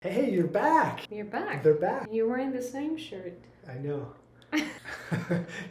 Hey, you're back. You're back. They're back. You're wearing the same shirt. I know.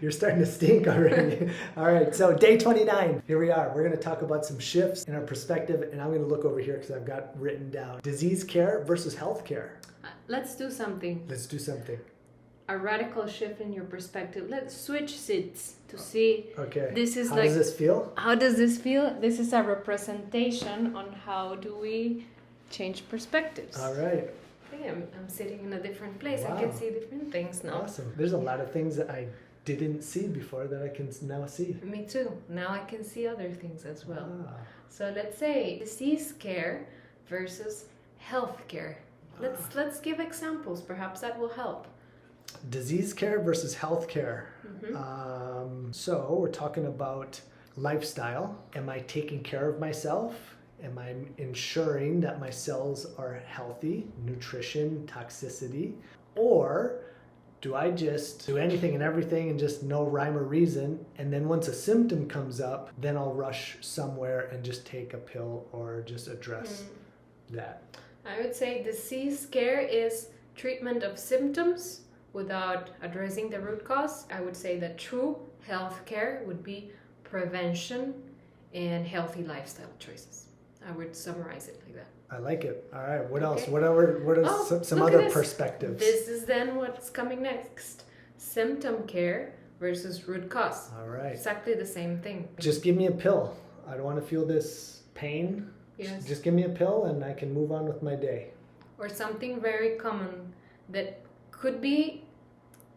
You're starting to stink already. All right, so day 29. Here we are. We're going to talk about some shifts in our perspective, and I'm going to look over here because I've got written down disease care versus health care. Let's do something. Let's do something. A radical shift in your perspective. Let's switch seats to see. Okay. This is how like. does this feel? How does this feel? This is a representation on how do we change perspectives. All right. I think I'm sitting in a different place. Wow. I can see different things now. Awesome. There's a lot of things that I didn't see before that I can now see. Me too. Now I can see other things as well. Ah. So let's say disease care versus health care. Let's give examples. Perhaps that will help. Disease care versus health care. Mm-hmm. So we're talking about lifestyle. Am I taking care of myself? Am I ensuring that my cells are healthy, nutrition, toxicity? Or do I just do anything and everything and just no rhyme or reason? And then once a symptom comes up, then I'll rush somewhere and just take a pill or just address that. I would say disease care is treatment of symptoms without addressing the root cause. I would say that true health care would be prevention and healthy lifestyle choices. I would summarize it like that. I like it. All right. What else? Okay. What are some Look other at this. perspectives? This is then what's coming next. Symptom care versus root cause. All right. Exactly the same thing. Just give me a pill. I don't want to feel this pain. Yes. Just give me a pill and I can move on with my day. Or something very common that could be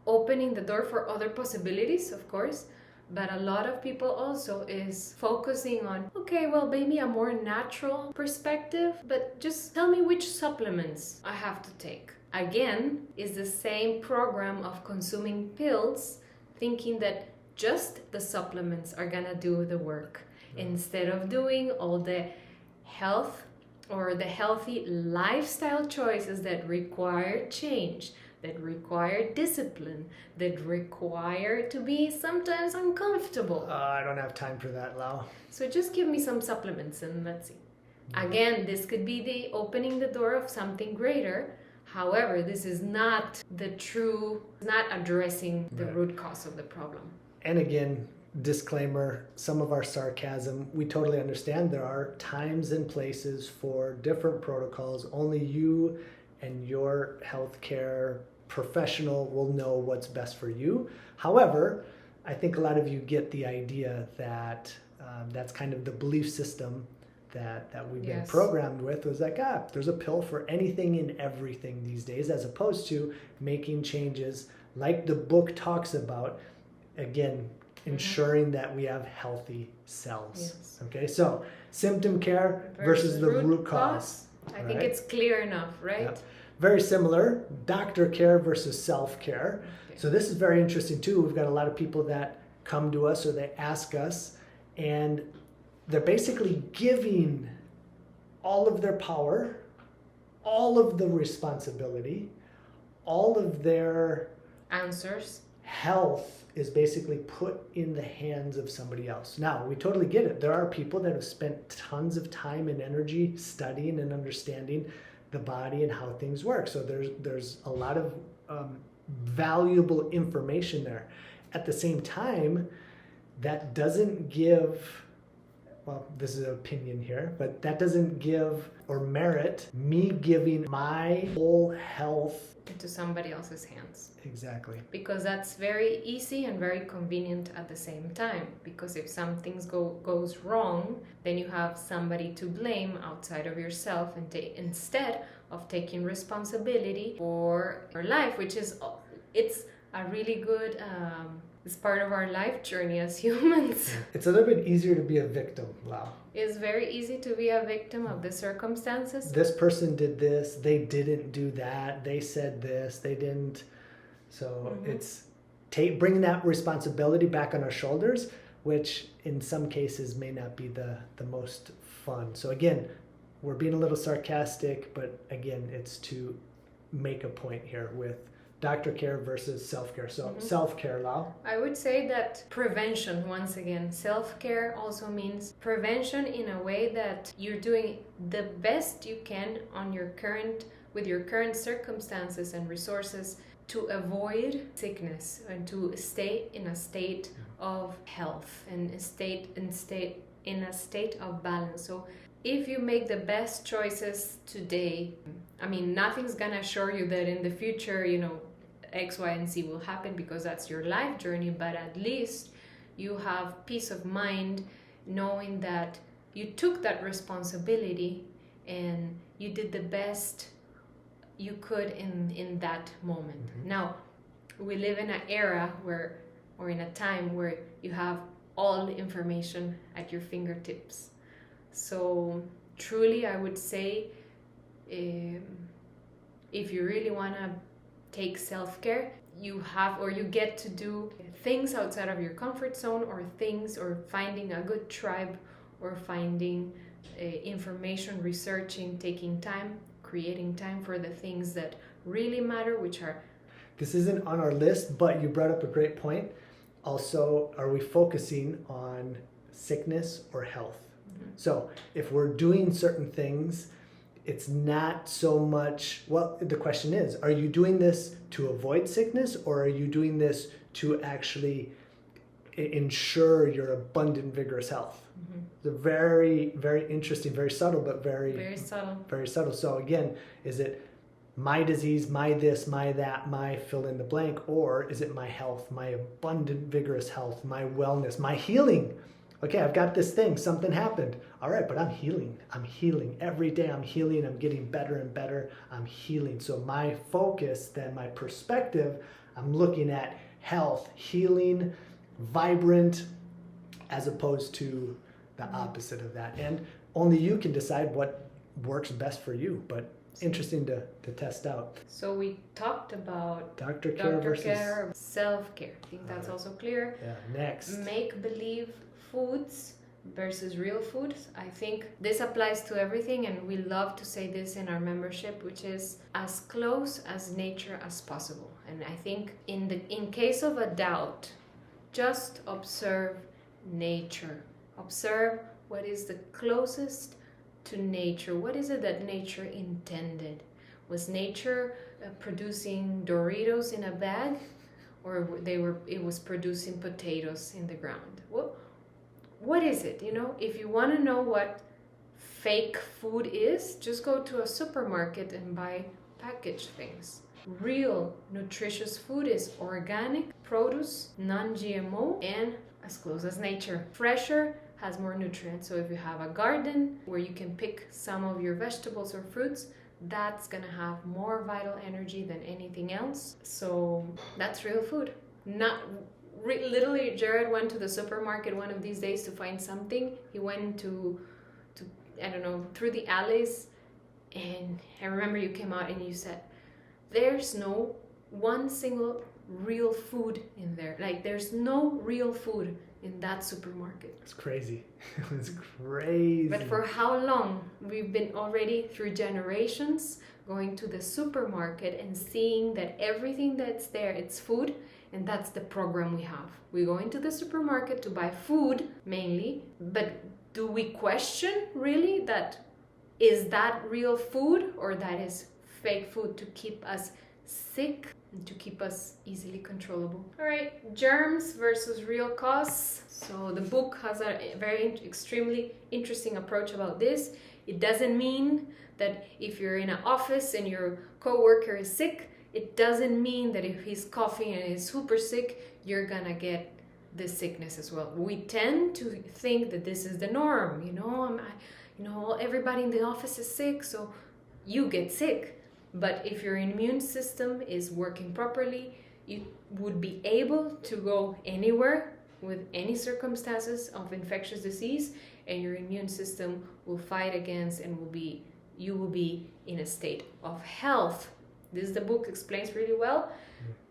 opening the door for other possibilities, of course. But a lot of people also is focusing on, okay, well, maybe a more natural perspective, but just tell me which supplements I have to take. Again, is the same program of consuming pills, thinking that just the supplements are gonna do the work, instead of doing all the health or the healthy lifestyle choices that require change, that require discipline, that require to be sometimes uncomfortable. I don't have time for that, Lau. So just give me some supplements and let's see. Again, this could be the opening the door of something greater. However, this is not the true, not addressing the root cause of the problem. And again, disclaimer, some of our sarcasm, we totally understand there are times and places for different protocols. Only you and your healthcare professional will know what's best for you. However, I think a lot of you get the idea that that's kind of the belief system that we've been programmed with, was like, there's a pill for anything and everything these days, as opposed to making changes like the book talks about, again, ensuring that we have healthy cells. Yes. Okay, so symptom care versus the root cause. I think it's clear enough, right? Yep. Very similar, doctor care versus self-care. Okay. So this is very interesting too. We've got a lot of people that come to us or they ask us, and they're basically giving all of their power, all of the responsibility, all of their answers, health is basically put in the hands of somebody else. Now, we totally get it. There are people that have spent tons of time and energy studying and understanding the body and how things work. So there's a lot of valuable information there. At the same time, that doesn't give, well, this is an opinion here, but that doesn't give or merit me giving my whole health into somebody else's hands. Exactly. Because that's very easy and very convenient at the same time. Because if something goes wrong, then you have somebody to blame outside of yourself, and instead of taking responsibility for your life, which is, it's a really good, it's part of our life journey as humans. It's a little bit easier to be a victim, Lau. It's very easy to be a victim of the circumstances. This person did this, they didn't do that, they said this, they didn't. So it's bringing that responsibility back on our shoulders, which in some cases may not be the most fun. So again, we're being a little sarcastic, but again, it's to make a point here with doctor care versus self-care. So self-care, Lau? I would say that prevention, once again, self-care also means prevention in a way that you're doing the best you can on your current with your current circumstances and resources to avoid sickness and to stay in a state of health and in a state of balance. So if you make the best choices today, I mean, nothing's gonna assure you that in the future, X, Y, and Z will happen, because that's your life journey, but at least you have peace of mind knowing that you took that responsibility and you did the best you could in that moment. Now, we live in an era or in a time where you have all the information at your fingertips. So truly, I would say, if you really want to take self-care, you get to do things outside of your comfort zone, or finding a good tribe, or finding information, researching, taking time, creating time for the things that really matter, which are... This isn't on our list, but you brought up a great point. Also, are we focusing on sickness or health? So if we're doing certain things, it's not so much, well, the question is, are you doing this to avoid sickness, or are you doing this to actually ensure your abundant, vigorous health? It's a very, very interesting, very subtle, but very subtle. Very subtle. So again, is it my disease, my this, my that, my fill in the blank, or is it my health, my abundant, vigorous health, my wellness, my healing? Okay, I've got this thing, something happened. All right, but I'm healing. I'm healing. Every day I'm healing. I'm getting better and better. I'm healing. So my focus, then my perspective, I'm looking at health, healing, vibrant, as opposed to the opposite of that. And only you can decide what works best for you, but interesting to test out. So we talked about doctor care versus self-care. I think that's also clear. Yeah, next. Make-believe foods versus real foods. I think this applies to everything, and we love to say this in our membership, which is as close as nature as possible. And I think in case of a doubt, just observe nature. Observe what is the closest to nature. What is it that nature intended? Was nature producing Doritos in a bag, or it was producing potatoes in the ground? What is it? If you want to know what fake food is, just go to a supermarket and buy packaged things. Real nutritious food is organic produce, non-GMO, and as close as nature. Fresher has more nutrients. So if you have a garden where you can pick some of your vegetables or fruits, that's gonna have more vital energy than anything else. So that's real food. Literally, Jared went to the supermarket one of these days to find something. He went to I don't know, through the alleys, and I remember you came out and you said, there's no one single real food in there. Like, there's no real food in that supermarket. It's crazy. It's crazy. But for how long? We've been already through generations going to the supermarket and seeing that everything that's there, it's food, and that's the program we have. We go into the supermarket to buy food mainly, but do we question really that is that real food, or that is fake food to keep us sick and to keep us easily controllable? All right, germs versus real cause. So the book has a very extremely interesting approach about this. It doesn't mean that if you're in an office and your coworker is sick, it doesn't mean that if he's coughing and is super sick, you're gonna get this sickness as well. We tend to think that this is the norm. Everybody in the office is sick, so you get sick. But if your immune system is working properly, you would be able to go anywhere with any circumstances of infectious disease, and your immune system will fight against and you will be in a state of health. The book explains really well.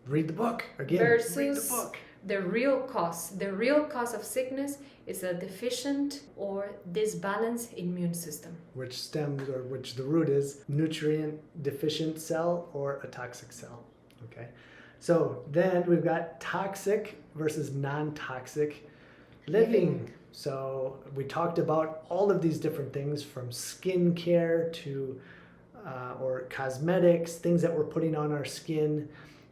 Read the book again. Versus read the book. The real cause. The real cause of sickness is a deficient or disbalanced immune system. Which the root is nutrient deficient cell or a toxic cell. Okay. So then we've got toxic versus non-toxic living. So we talked about all of these different things, from skincare to or cosmetics, things that we're putting on our skin.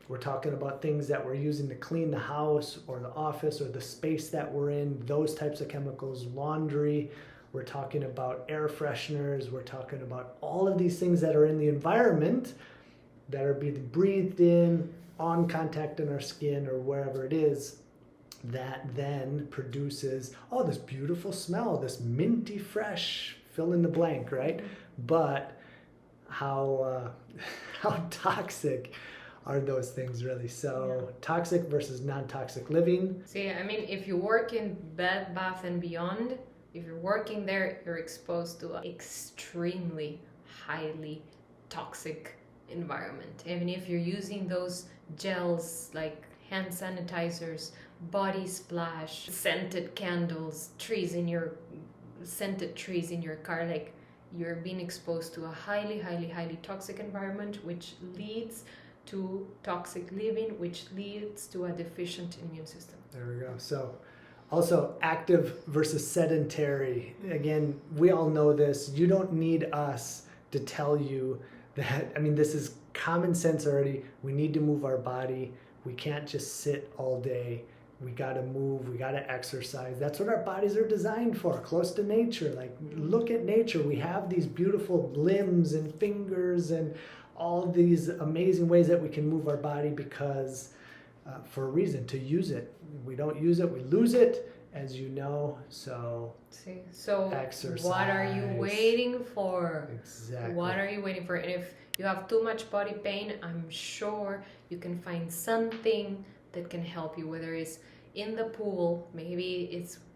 We're talking about things that we're using to clean the house or the office or the space that we're in, those types of chemicals, laundry. We're talking about air fresheners. We're talking about all of these things that are in the environment that are being breathed in, on contact in our skin or wherever it is, that then produces, oh, this beautiful smell, this minty fresh, fill in the blank, right? But how toxic are those things really? So toxic versus non-toxic living. See, I mean, if you work in Bed Bath and Beyond, if you're working there, you're exposed to an extremely highly toxic environment. Even if you're using those gels like hand sanitizers, body splash, scented candles, scented trees in your car, like you're being exposed to a highly toxic environment, which leads to toxic living, which leads to a deficient immune system. There we go. So also active versus sedentary. Again, we all know this. You don't need us to tell you that. I mean, this is common sense already. We need to move our body. We can't just sit all day. We got to move. We got to exercise. That's what our bodies are designed for, close to nature. Like, look at nature. We have these beautiful limbs and fingers and all these amazing ways that we can move our body because for a reason, to use it. We don't use it, we lose it, as you know. So exercise. What are you waiting for? Exactly. What are you waiting for? And if you have too much body pain, I'm sure you can find something that can help you, whether it's in the pool, maybe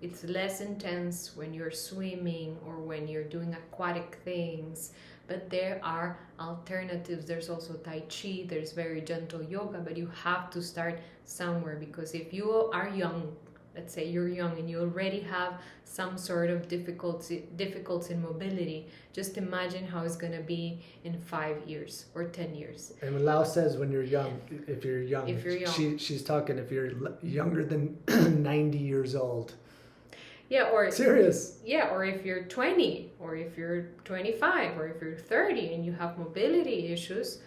it's less intense when you're swimming or when you're doing aquatic things, but there are alternatives. There's also Tai Chi, there's very gentle yoga, but you have to start somewhere, because if you are young, let's say you're young and you already have some sort of difficulty in mobility, just imagine how it's going to be in 5 years or 10 years. And when Lao says when you're young, if you're young, she's talking if you're younger than 90 years old. Yeah, or serious. Yeah, or if you're 20, or if you're 25, or if you're 30 and you have mobility issues,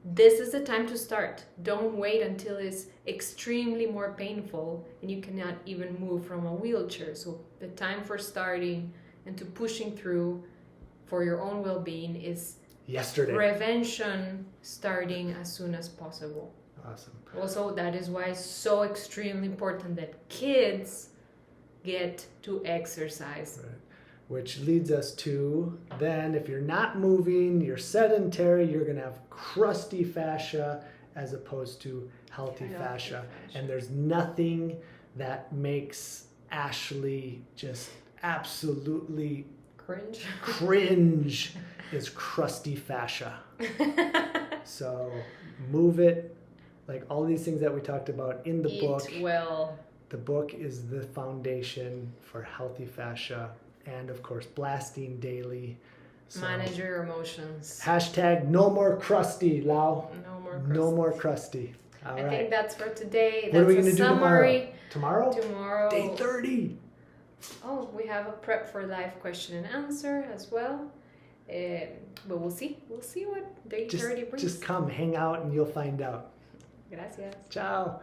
this is the time to start. Don't wait until it's extremely more painful and you cannot even move from a wheelchair. So the time for starting and to pushing through for your own well-being is yesterday. Prevention, starting as soon as possible. Awesome. Also, that is why it's so extremely important that kids get to exercise. Right. Which leads us to, then if you're not moving, you're sedentary, you're going to have crusty fascia as opposed to healthy fascia. And there's nothing that makes Ashley just absolutely cringe is crusty fascia. So move it, like all these things that we talked about in the book. Eat well. The book is the foundation for healthy fascia. And of course, blasting daily. So, manage your emotions. Hashtag no more crusty, Lau. No more crusty. No more crusty. All right. I think that's for today. What are we going to do tomorrow? Tomorrow? Day 30. Oh, we have a prep for live question and answer as well. But we'll see. We'll see what day 30 brings. Just come, hang out, and you'll find out. Gracias. Ciao.